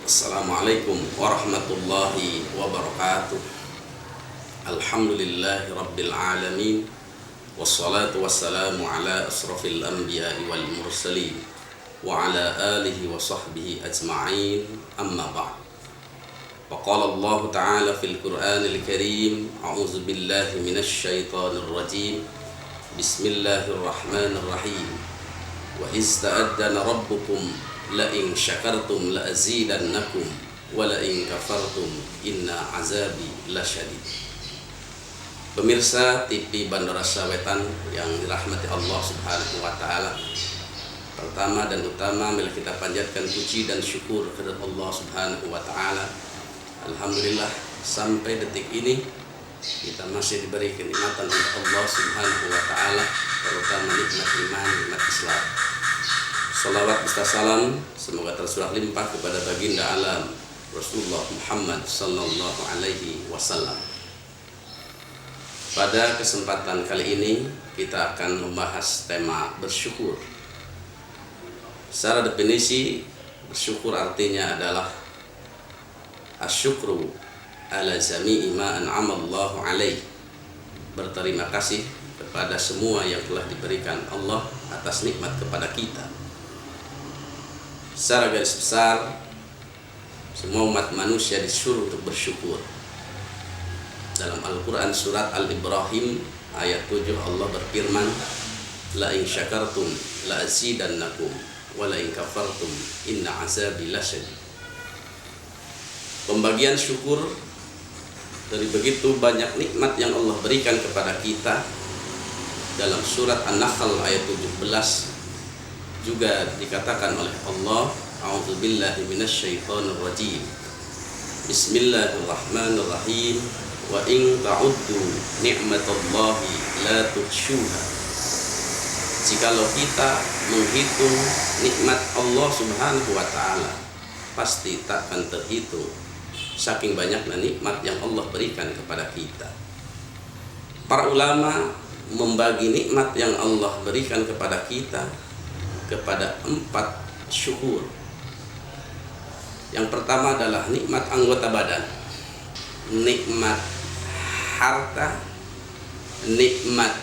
Assalamualaikum warahmatullahi wabarakatuh. Alhamdulillahi rabbil alamin. Wassalatu wassalamu ala asrafil anbiya'i wal mursalin wa ala alihi wa sahbihi ajma'in, amma ba'd. Faqala Allah ta'ala fil Qur'anil Karim, a'udzu billahi minasy syaithanir rajim. Bismillahirrahmanirrahim. Wa ista'adzana rabbukum la in syakartum la azidannakum wa la in kafartum inna azabi lasyadid. Pemirsa TV Bandara Sawetan yang dirahmati Allah Subhanahu wa taala, pertama dan utama mari kita panjatkan puji dan syukur kepada Allah Subhanahu wa taala. Alhamdulillah sampai detik ini kita masih diberi kenikmatan oleh Allah Subhanahu wa taala, terutama nikmat iman, nikmat Islam. Salawat beserta salam semoga tercurah limpah kepada baginda alam Rasulullah Muhammad sallallahu alaihi wasallam. Pada kesempatan kali ini kita akan membahas tema bersyukur. Secara definisi, bersyukur artinya adalah asyukru ala jami'i ma an'amallahu alaih. Berterima kasih kepada semua yang telah diberikan Allah atas nikmat kepada kita. Secara garis besar, semua umat manusia disuruh untuk bersyukur. Dalam Al-Quran surat Al-Ibrahim ayat 7 Allah berfirman, la in syakartum la azidannakum wa la in kafartum inna azabi lasyadid. Pembagian syukur dari begitu banyak nikmat yang Allah berikan kepada kita. Dalam surat An-Nahl ayat 17 juga dikatakan oleh Allah, a'udzubillahi minasyaitonir rajim. Bismillahirrahmanirrahim. Wa in ta'uddu ni'matallahi la tuhsyuha. Jikalau kita menghitung nikmat Allah Subhanahu wa taala, pasti tak akan terhitung saking banyaknya nikmat yang Allah berikan kepada kita. Para ulama membagi nikmat yang Allah berikan kepada kita kepada 4 syukur. Yang pertama adalah nikmat anggota badan, nikmat harta, nikmat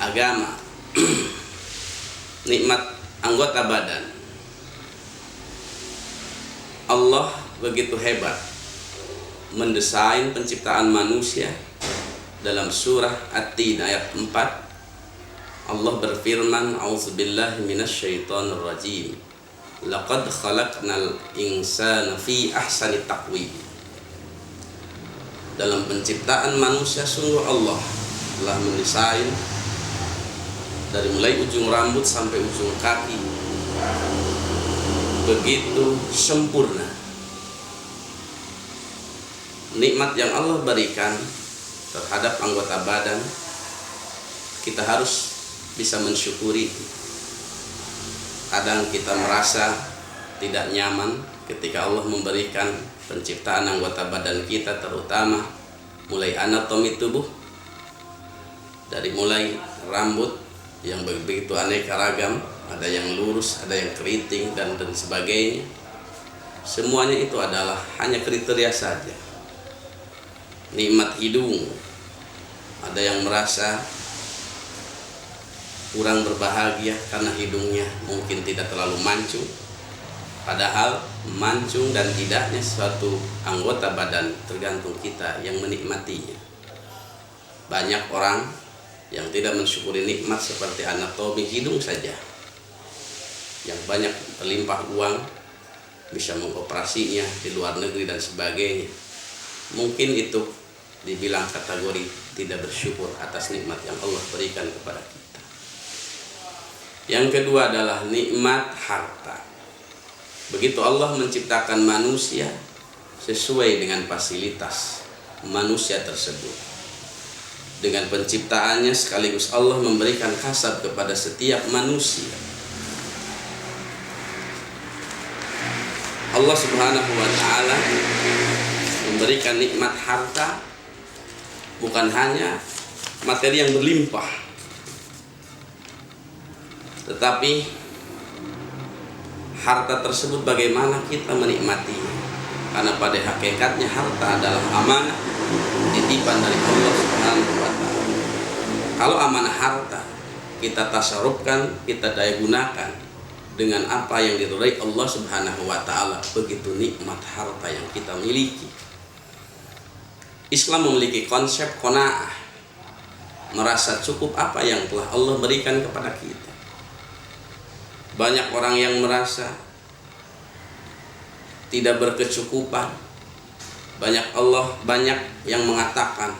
agama. Nikmat anggota badan, Allah begitu hebat mendesain penciptaan manusia. Dalam surah At-Tin ayat 4 Allah berfirman, a'udzubillahi minasyaitonir rajim. Laqad khalaqnal insana fi ahsani taqwim. Dalam penciptaan manusia sungguh Allah telah mendesain dari mulai ujung rambut sampai ujung kaki begitu sempurna. Nikmat yang Allah berikan terhadap anggota badan kita harus bisa mensyukuri. Kadang kita merasa tidak nyaman ketika Allah memberikan penciptaan anggota badan kita, terutama mulai anatomi tubuh, dari mulai rambut yang begitu aneka ragam, ada yang lurus, ada yang keriting dan sebagainya. Semuanya itu adalah hanya kriteria saja. Nikmat hidung, ada yang merasa kurang berbahagia karena hidungnya mungkin tidak terlalu mancung. Padahal mancung dan tidaknya suatu anggota badan tergantung kita yang menikmatinya. Banyak orang yang tidak mensyukuri nikmat seperti anatomi hidung saja, yang banyak terlimpah uang, bisa mengoperasinya di luar negeri dan sebagainya. Mungkin itu dibilang kategori tidak bersyukur atas nikmat yang Allah berikan kepada kita. Yang kedua adalah nikmat harta. Begitu Allah menciptakan manusia sesuai dengan fasilitas manusia tersebut. Dengan penciptaannya sekaligus Allah memberikan kasab kepada setiap manusia. Allah Subhanahu wa taala memberikan nikmat harta bukan hanya materi yang berlimpah, tetapi harta tersebut bagaimana kita menikmatinya. Karena pada hakikatnya harta adalah amanah, titipan dari Allah Subhanahu wa ta'ala. Kalau amanah harta kita tasarrufkan, kita daya gunakan dengan apa yang diridhai Allah Subhanahu wa ta'ala, begitu nikmat harta yang kita miliki. Islam memiliki konsep qanaah, merasa cukup apa yang telah Allah berikan kepada kita. Banyak orang yang merasa tidak berkecukupan. Banyak yang mengatakan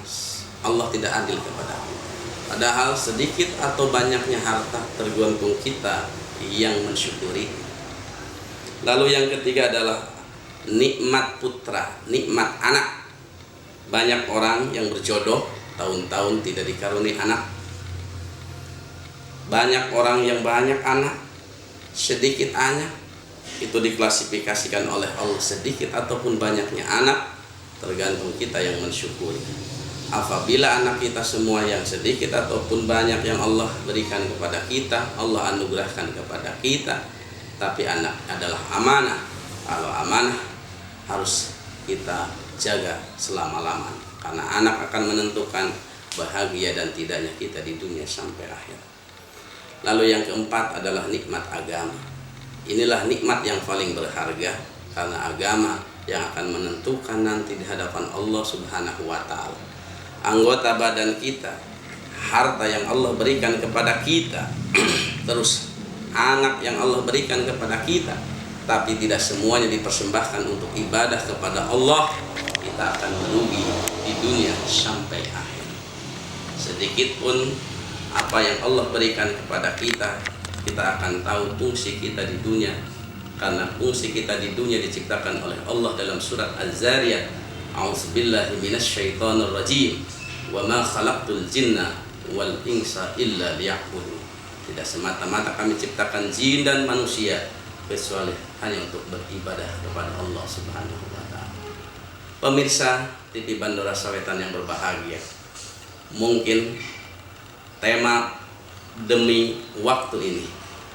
Allah tidak adil kepada kita. Padahal sedikit atau banyaknya harta tergantung kita yang mensyukuri. Lalu yang ketiga adalah nikmat putra, nikmat anak. Banyak orang yang berjodoh tahun-tahun tidak dikaruniai anak. Banyak orang yang banyak anak, sedikit anak. Itu diklasifikasikan oleh Allah sedikit ataupun banyaknya anak, tergantung kita yang mensyukuri. Apabila anak kita semua yang sedikit ataupun banyak yang Allah berikan kepada kita, Allah anugerahkan kepada kita, tapi anak adalah amanah. Kalau amanah harus kita jaga selama-lamanya, karena anak akan menentukan bahagia dan tidaknya kita di dunia sampai akhir. Lalu yang keempat adalah nikmat agama. Inilah nikmat yang paling berharga, karena agama yang akan menentukan nanti di hadapan Allah Subhanahu wa ta'ala. Anggota badan kita, harta yang Allah berikan kepada kita, terus anak yang Allah berikan kepada kita, tapi tidak semuanya dipersembahkan untuk ibadah kepada Allah, kita akan merugi di dunia sampai akhir. Sedikit pun apa yang Allah berikan kepada kita, kita akan tahu fungsi kita di dunia, karena fungsi kita di dunia diciptakan oleh Allah dalam surat Az-Zariyat. A'udzubillahi minasyaitonir rajim. Wa ma khalaqtul jinna wal insa illa liya'budun. Tidak semata-mata kami ciptakan jin dan manusia kecuali hanya untuk beribadah kepada Allah Subhanahu wa ta'ala. Pemirsa TV Bandora Sawetan yang berbahagia, mungkin tema demi waktu ini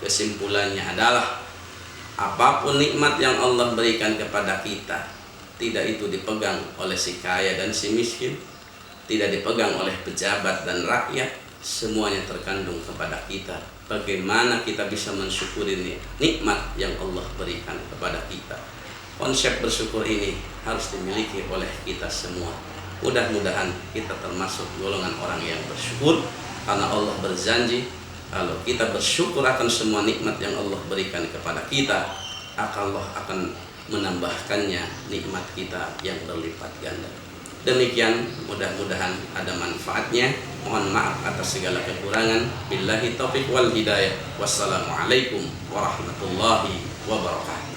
kesimpulannya adalah apapun nikmat yang Allah berikan kepada kita, tidak itu dipegang oleh si kaya dan si miskin, tidak dipegang oleh pejabat dan rakyat, semuanya terkandung kepada kita. Bagaimana kita bisa mensyukuri nikmat yang Allah berikan kepada kita. Konsep bersyukur ini harus dimiliki oleh kita semua. Mudah-mudahan kita termasuk golongan orang yang bersyukur, karena Allah berjanji kalau kita bersyukur akan semua nikmat yang Allah berikan kepada kita, Allah akan menambahkannya nikmat kita yang berlipat ganda. Demikian, mudah-mudahan ada manfaatnya. Mohon maaf atas segala kekurangan. Billahi taufiq wal hidayah. Wassalamualaikum warahmatullahi wabarakatuh.